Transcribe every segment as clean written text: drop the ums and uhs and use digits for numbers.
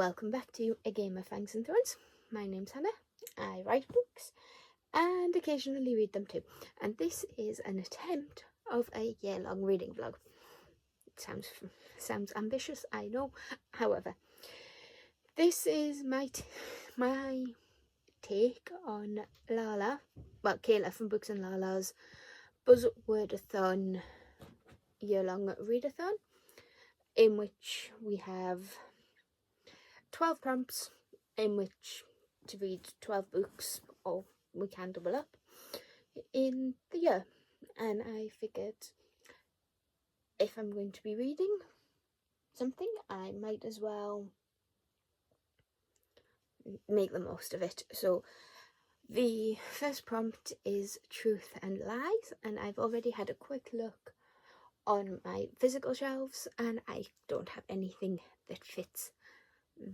welcome back to A Game of Fangs and Thrones. My name's Hannah. I write books and occasionally read them too. And this is an attempt of a year-long reading vlog. It sounds ambitious, I know. However, this is my take on Kayla from Books and Lala's Buzzwordathon year-long readathon, in which we have 12 prompts in which to read 12 books, or we can double up in the year. And I figured if I'm going to be reading something, I might as well make the most of it. So the first prompt is Truth and Lies, and I've already had a quick look on my physical shelves and I don't have anything that fits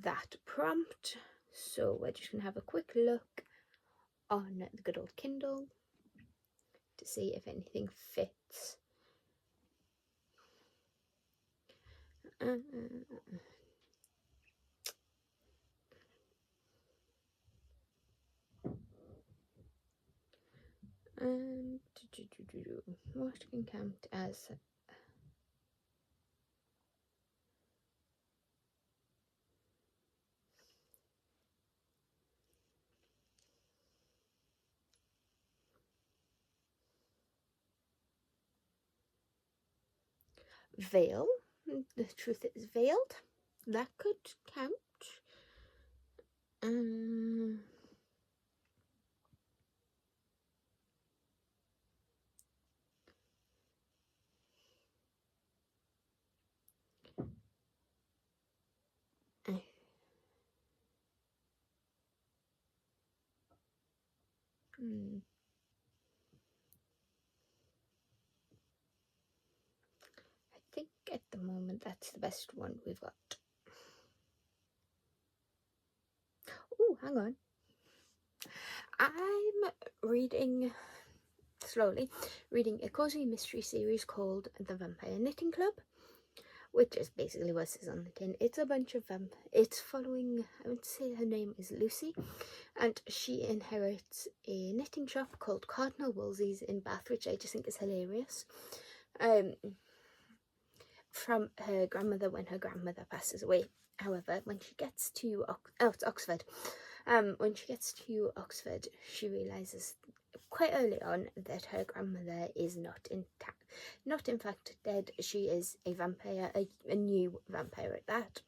that prompt, so we're just gonna have a quick look on the good old Kindle to see if anything fits. What can count as veil? The truth is veiled. That could count. I think at the moment that's the best one we've got. Oh, hang on. I'm slowly reading a cozy mystery series called The Vampire Knitting Club, which is basically what it says on the tin. It's a bunch of it's following, I would say her name is Lucy, and she inherits a knitting shop called Cardinal Wolsey's in Bath, which I just think is hilarious, from her grandmother when her grandmother passes away. However, when she gets to it's Oxford. When she gets to Oxford, she realises quite early on that her grandmother is not in fact dead. She is a vampire, a new vampire at that.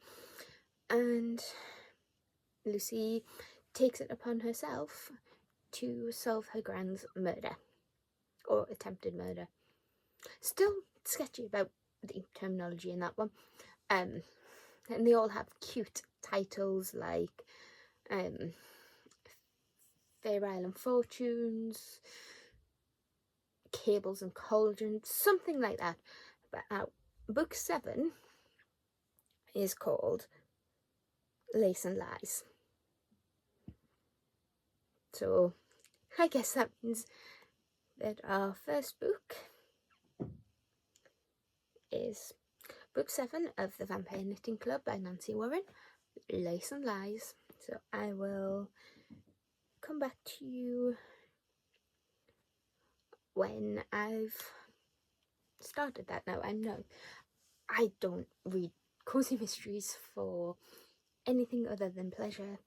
And Lucy takes it upon herself to solve her grand's murder, or attempted murder. Still sketchy about the terminology in that one. And they all have cute titles like Fair Island Fortunes, Cables and Cauldrons, something like that. But book 7 is called Lace and Lies. So I guess that means that our first book is book 7 of The Vampire Knitting Club by Nancy Warren, Lace and Lies. So I will come back to you when I've started that. Now, I don't read cozy mysteries for anything other than pleasure.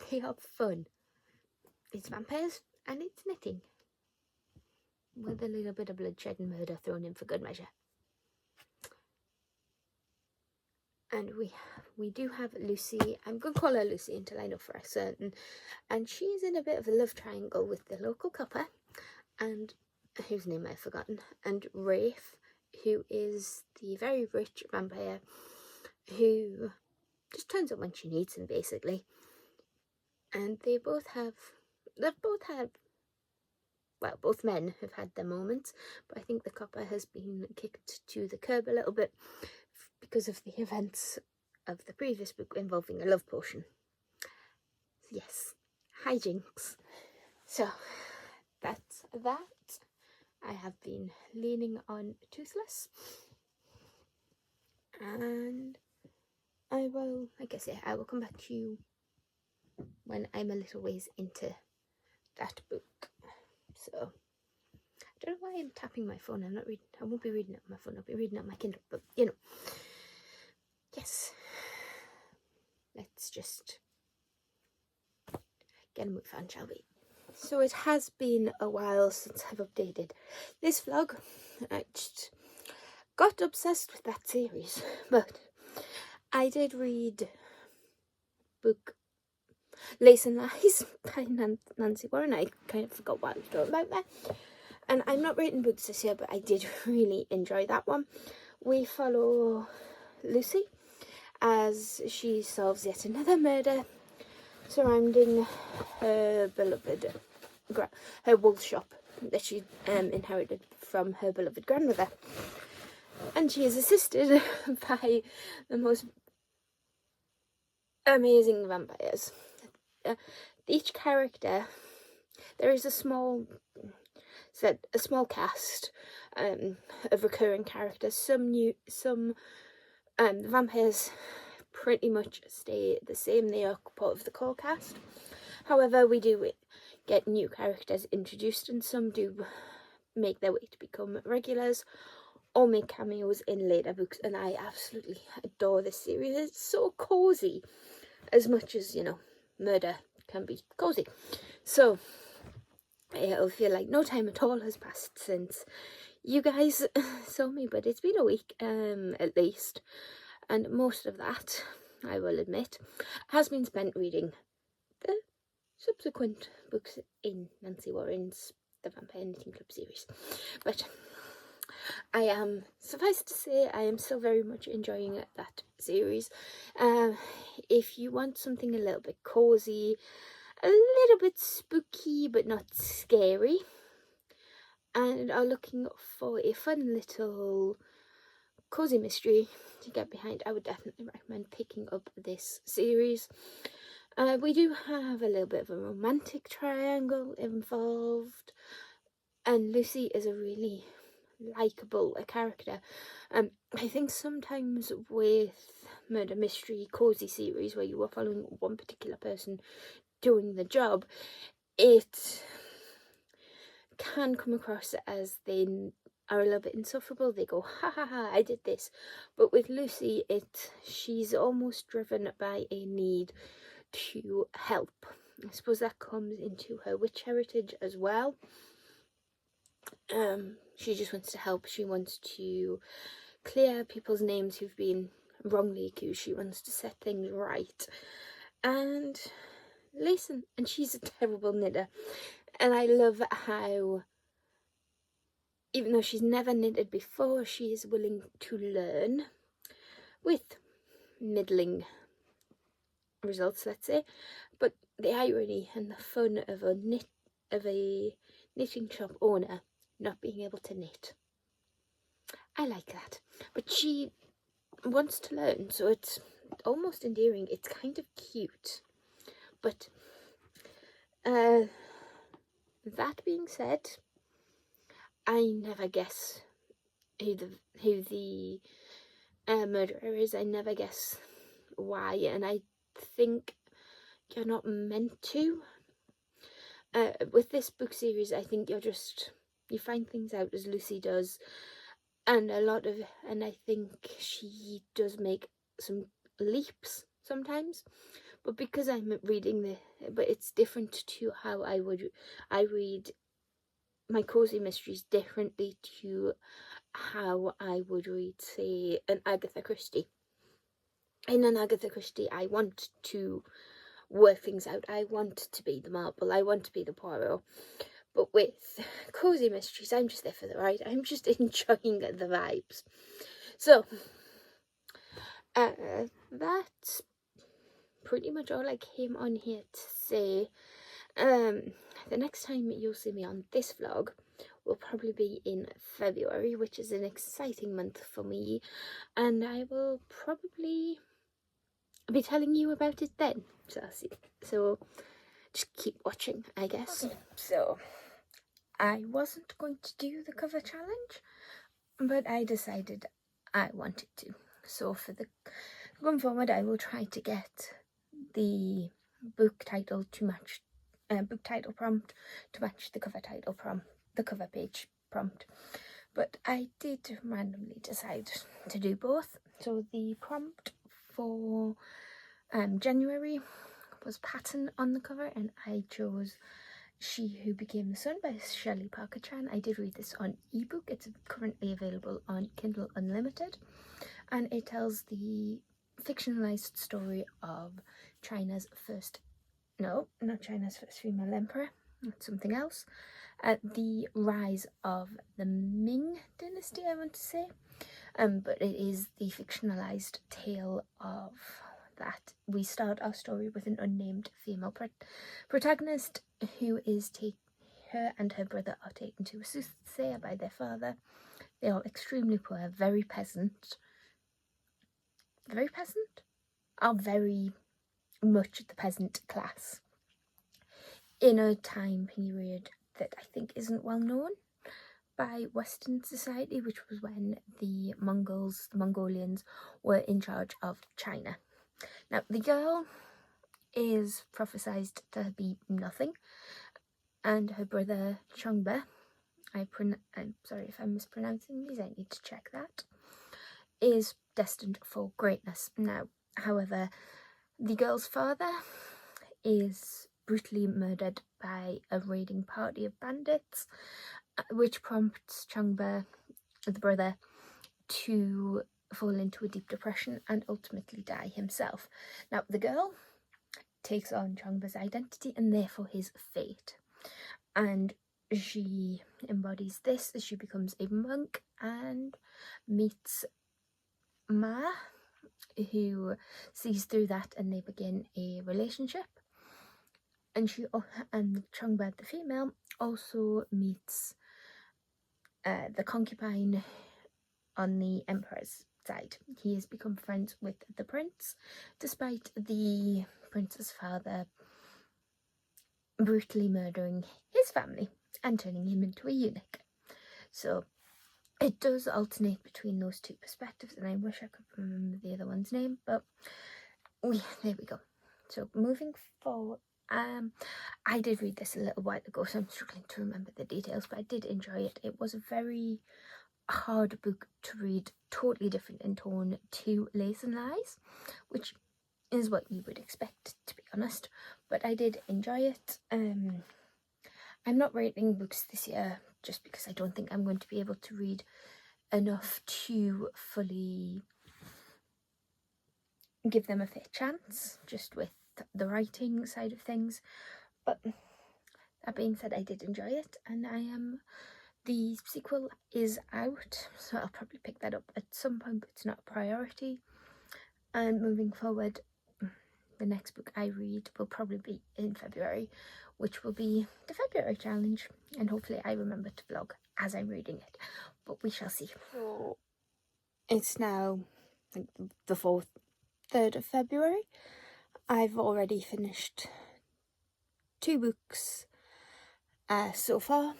They are fun. It's vampires and it's knitting, with a little bit of bloodshed and murder thrown in for good measure. And we do have Lucy. I'm going to call her Lucy until I know for a certain. And she's in a bit of a love triangle with the local copper, and whose name I've forgotten, and Rafe, who is the very rich vampire who just turns up when she needs him, basically. And both men have had their moments, but I think the copper has been kicked to the curb a little bit because of the events of the previous book involving a love potion. Yes, hijinks. So that's that. I have been leaning on Toothless, and I will, like I say, I will come back to you when I'm a little ways into that book. So I don't know why I'm tapping my phone. I'm not reading. I won't be reading it on my phone. I'll be reading it on my Kindle. But you know, yes. Let's just get a move on, shall we? So it has been a while since I've updated this vlog. I just got obsessed with that series, but I did read book Lace and Lies by Nancy Warren. I kind of forgot what I was talking about there. And I'm not reading books this year, but I did really enjoy that one. We follow Lucy as she solves yet another murder surrounding her beloved, her wool shop that she inherited from her beloved grandmother. And she is assisted by the most amazing vampires. Each character, there is a small cast of recurring characters. The vampires pretty much stay the same. They are part of the core cast. However, we do get new characters introduced, and some do make their way to become regulars or make cameos in later books, and I absolutely adore this series. It's so cozy, as much as, you know, murder can be cozy. So I feel like no time at all has passed since you guys saw me, but it's been a week at least, and most of that, I will admit, has been spent reading the subsequent books in Nancy Warren's The Vampire Knitting Club series. But I am, suffice to say, I am still very much enjoying that series. If you want something a little bit cozy, a little bit spooky but not scary, and are looking for a fun little cozy mystery to get behind, I would definitely recommend picking up this series. We do have a little bit of a romantic triangle involved, and Lucy is a really likeable character. I think sometimes with murder mystery cozy series where you are following one particular person doing the job, it can come across as they are a little bit insufferable. They go, ha ha ha, I did this. But with Lucy, she's almost driven by a need to help. I suppose that comes into her witch heritage as well. She just wants to help. She wants to clear people's names who've been wrongly accused. She wants to set things right. And listen, and she's a terrible knitter. And I love how, even though she's never knitted before, she is willing to learn with middling results, let's say. But the irony and the fun of a knitting shop owner not being able to knit, I like that. But she wants to learn, so it's almost endearing. It's kind of cute. But that being said, I never guess who the murderer is. I never guess why, and I think you're not meant to. With this book series, I think you find things out as Lucy does, and I think she does make some leaps sometimes. But because I'm reading but it's different to how I read my cozy mysteries differently to how I would read, say, an Agatha Christie. In an Agatha Christie, I want to work things out. I want to be the Marple. I want to be the Poirot. But with cozy mysteries, I'm just there for the ride. I'm just enjoying the vibes. So, that's pretty much all I came on here to say. The next time you'll see me on this vlog will probably be in February, which is an exciting month for me, and I will probably be telling you about it then. So just keep watching, I guess. Okay. So I wasn't going to do the cover challenge, but I decided I wanted to. So for the going forward, I will try to get the book title to match book title prompt to match the cover title prompt, the cover page prompt. But I did randomly decide to do both. So the prompt for January was pattern on the cover, and I chose She Who Became the Sun by Shelley Parker Chan. I did read this on ebook. It's currently available on Kindle Unlimited, and it tells the fictionalized story of China's first, no, not China's first female emperor, that's something else, the rise of the Ming dynasty, I want to say, but it is the fictionalized tale of that. We start our story with an unnamed female protagonist who is her and her brother are taken to a soothsayer by their father. They are extremely poor, very peasant, are very much the peasant class in a time period that I think isn't well known by Western society, which was when the Mongolians, were in charge of China. Now, the girl is prophesied to be nothing, and her brother Changba, I'm sorry if I'm mispronouncing these, I need to check that, is destined for greatness. Now, however, the girl's father is brutally murdered by a raiding party of bandits, which prompts Changba, the brother, to fall into a deep depression and ultimately die himself. Now, the girl takes on Changba's identity and therefore his fate, and she embodies this as she becomes a monk and meets Ma, who sees through that, and they begin a relationship. And Changba, the female, also meets the concubine on the emperor's side. He has become friends with the prince, despite the prince's father brutally murdering his family and turning him into a eunuch. So it does alternate between those two perspectives, and I wish I could remember the other one's name, but there we go. So moving forward, I did read this a little while ago, so I'm struggling to remember the details, but I did enjoy it. It was a very hard book to read, totally different in tone to Lace and Lies, which is what you would expect, to be honest, but I did enjoy it. I'm not rating books this year just because I don't think I'm going to be able to read enough to fully give them a fair chance, just with the writing side of things. But that being said, I did enjoy it, and the sequel is out, so I'll probably pick that up at some point, but it's not a priority. And moving forward, the next book I read will probably be in February, which will be the February challenge, and hopefully I remember to vlog as I'm reading it, but we shall see. So it's now like the 3rd of February. I've already finished 2 books so far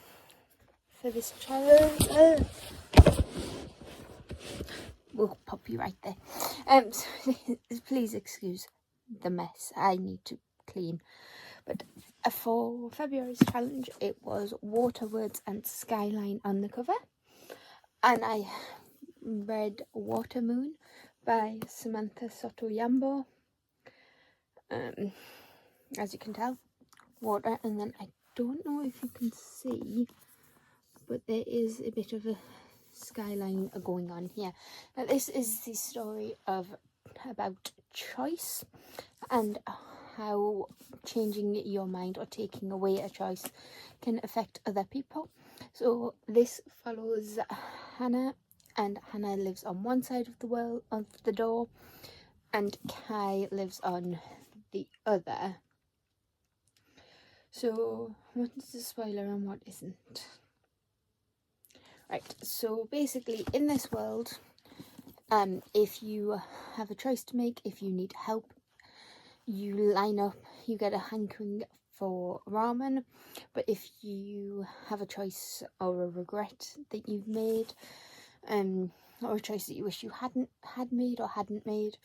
for this challenge. We'll pop you right there. So please excuse the mess I need to clean. But for February's challenge, it was Water, Words and Skyline on the cover, and I read Water Moon by Samantha Soto-Yambo. As you can tell, water, and then I don't know if you can see, but there is a bit of a skyline going on here. Now, this is the story about choice and how changing your mind or taking away a choice can affect other people. So this follows Hannah, and Hannah lives on one side of the door, and Kai lives on the other. So what is the spoiler and what isn't? Right, so basically in this world, if you have a choice to make, if you need help, you line up, you get a hankering for ramen. But if you have a choice or a regret that you've made, or a choice that you wish you had made or hadn't made,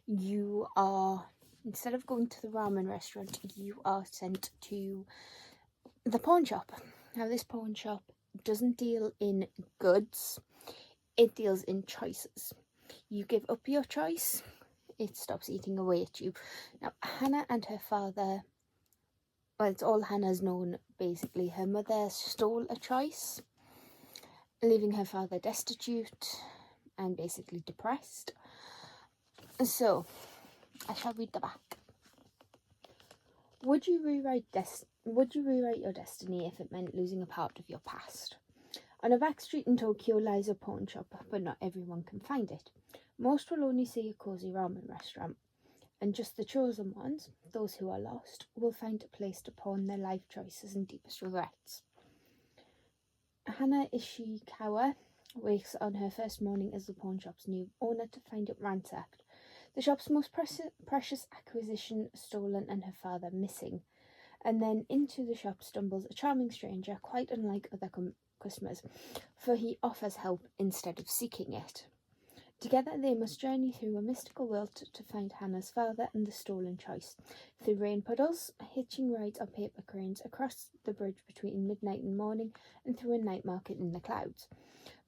you are, instead of going to the ramen restaurant, you are sent to the pawn shop. Now, this pawn shop doesn't deal in goods, it deals in choices. You give up your choice, it stops eating away at you. Now, Hannah and her father, well, it's all Hannah's known, basically. Her mother stole a choice, leaving her father destitute and basically depressed. So, I shall read the back. Would you rewrite your destiny if it meant losing a part of your past? On a back street in Tokyo lies a pawn shop, but not everyone can find it. Most will only see a cosy ramen restaurant, and just the chosen ones, those who are lost, will find a place to pawn their life choices and deepest regrets. Hannah Ishikawa wakes on her first morning as the pawn shop's new owner to find it ransacked, the shop's most precious acquisition stolen and her father missing. And then into the shop stumbles a charming stranger, quite unlike other customers, for he offers help instead of seeking it. Together they must journey through a mystical world to find Hannah's father and the stolen choice, through rain puddles, hitching rides on paper cranes, across the bridge between midnight and morning, and through a night market in the clouds.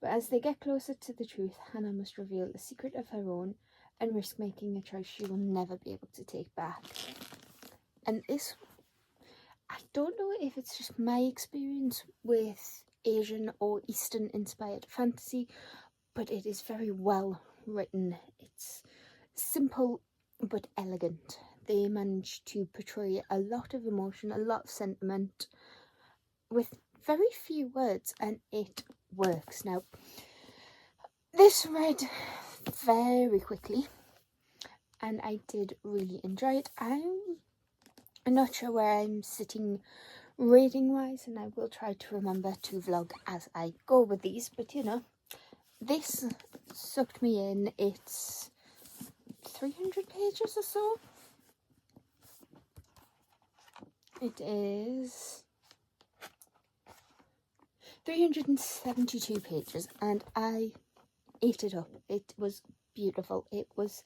But as they get closer to the truth, Hannah must reveal a secret of her own and risk making a choice she will never be able to take back. And this, I don't know if it's just my experience with Asian or Eastern inspired fantasy, but it is very well written. It's simple but elegant. They manage to portray a lot of emotion, a lot of sentiment with very few words, and it works. Now, this read very quickly and I did really enjoy it. I'm not sure where I'm sitting rating wise, and I will try to remember to vlog as I go with these, but you know, this sucked me in. It's 300 pages or so. It is 372 pages and I ate it up. It was beautiful. It was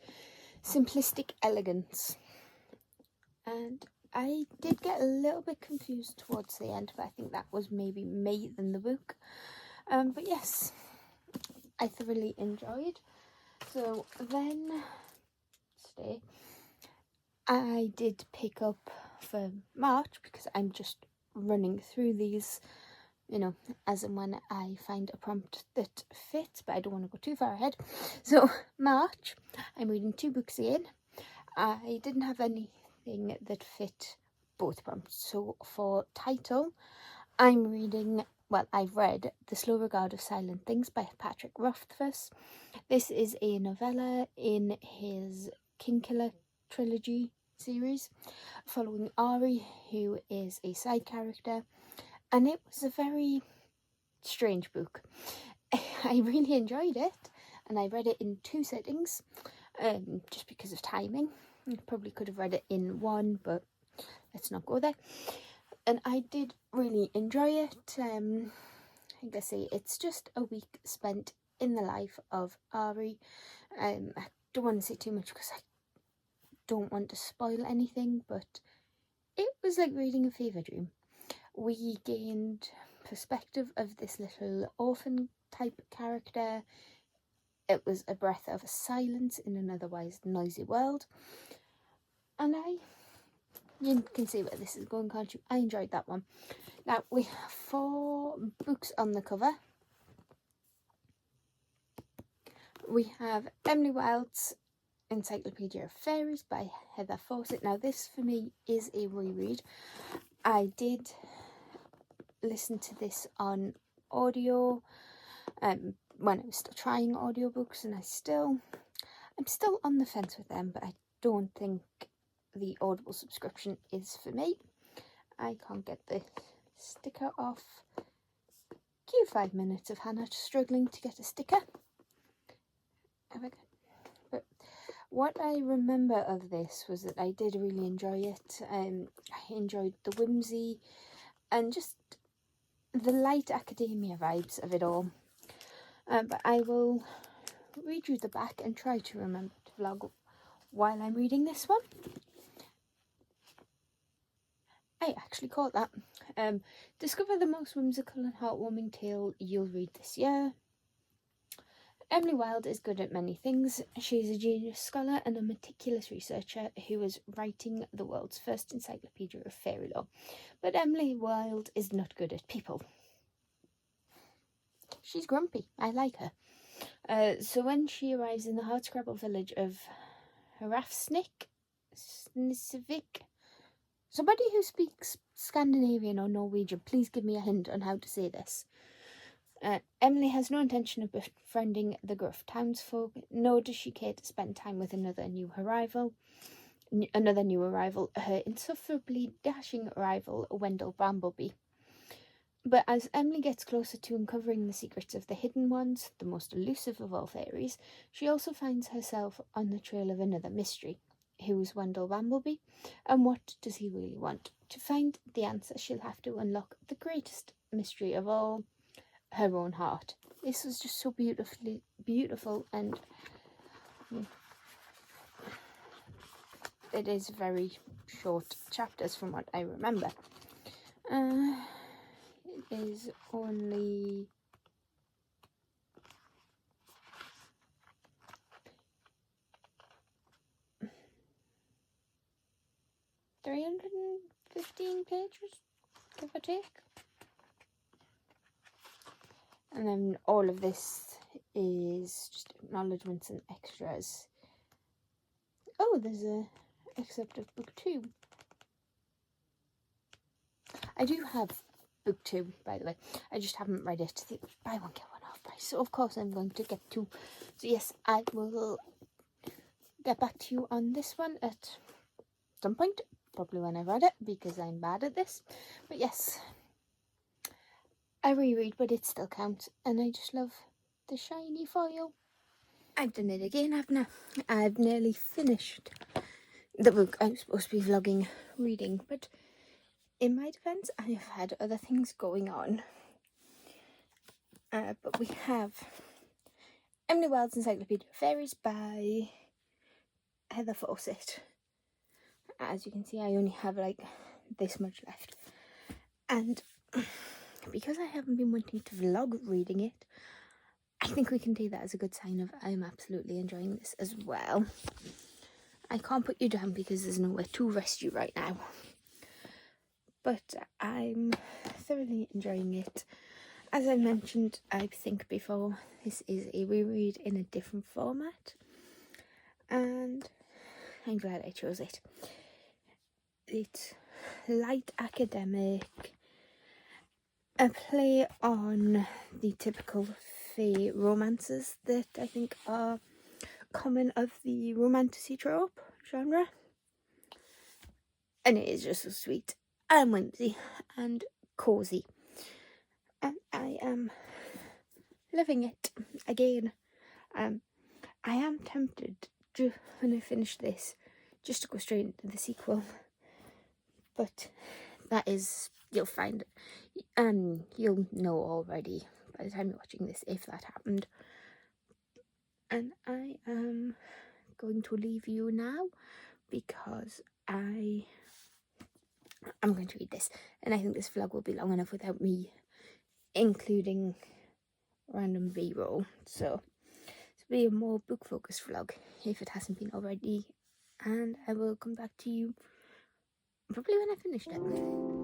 simplistic elegance, and I did get a little bit confused towards the end, but I think that was maybe me than the book. But yes, I thoroughly enjoyed. So then today I did pick up for March, because I'm just running through these, you know, as and when I find a prompt that fits, but I don't want to go too far ahead. So March, I'm reading 2 books again. I didn't have anything that fit both prompts. So for title, I'm reading, well, I've read The Slow Regard of Silent Things by Patrick Rothfuss. This is a novella in his Kingkiller trilogy series, following Ari, who is a side character, and it was a very strange book. I really enjoyed it, and I read it in 2 sittings, just because of timing. I probably could have read it in 1, but let's not go there. And I did really enjoy it. Like I say, it's just a week spent in the life of Ari. I don't want to say too much because I don't want to spoil anything, but it was like reading a fever dream. We gained perspective of this little orphan type character. It was a breath of silence in an otherwise noisy world, and you can see where this is going, can't you? I enjoyed that one. Now we have 4 books on the cover. We have Emily Wilde's Encyclopedia of Fairies by Heather Fawcett. Now this for me is a reread. I did listen to this on audio when I was still trying audiobooks, and I'm still on the fence with them, but I don't think the Audible subscription is for me. I can't get the sticker off. Cue 5 minutes of Hannah struggling to get a sticker. But what I remember of this was that I did really enjoy it. I enjoyed the whimsy and just the light academia vibes of it all. But I will read you the back and try to remember to vlog while I'm reading this one. I actually caught that. Discover the most whimsical and heartwarming tale you'll read this year. Emily Wilde is good at many things. She is a genius scholar and a meticulous researcher who is writing the world's first encyclopedia of fairy lore. But Emily Wilde is not good at people. She's grumpy. I like her. So when she arrives in the hardscrabble village of Hrafsnik, somebody who speaks Scandinavian or Norwegian, please give me a hint on how to say this. Emily has no intention of befriending the gruff townsfolk, nor does she care to spend time with another new arrival, her insufferably dashing rival, Wendell Brambleby. But as Emily gets closer to uncovering the secrets of the Hidden Ones, the most elusive of all fairies, she also finds herself on the trail of another mystery. Who is Wendell Brambleby, and what does he really want? To find the answer, she'll have to unlock the greatest mystery of all, her own heart. This was just so beautiful, and it is very short chapters from what I remember. It is only 315 pages, give or take. And then all of this is just acknowledgements and extras. Oh, there's a excerpt of book 2. I do have book 2, by the way. I just haven't read it. Buy one, get one half price. So of course I'm going to get 2. So yes, I will get back to you on this one at some point. Probably when I've read it, because I'm bad at this. But yes, I reread, but it still counts, and I just love the shiny foil. I've done it again, haven't I? I've nearly finished the book I'm supposed to be vlogging reading, but in my defence, I have had other things going on. But we have Emily Wilde's Encyclopedia of Fairies by Heather Fawcett. As you can see, I only have like this much left, and because I haven't been wanting to vlog reading it, I think we can take that as a good sign of I'm absolutely enjoying this as well. I can't put you down because there's nowhere to rest you right now, but I'm thoroughly enjoying it. As I mentioned, I think before, this is a reread in a different format, and I'm glad I chose it. It's light academic, a play on the typical fae romances that I think are common of the romantasy trope genre, and it is just so sweet and whimsy and cozy, and I am loving it. Again, I am tempted to, when I finish this, just to go straight into the sequel, but that is, you'll find, you'll know already by the time you're watching this if that happened. And I am going to leave you now because I'm going to read this, and I think this vlog will be long enough without me including random b-roll, so this will be a more book focused vlog if it hasn't been already, and I will come back to you probably when I finished it.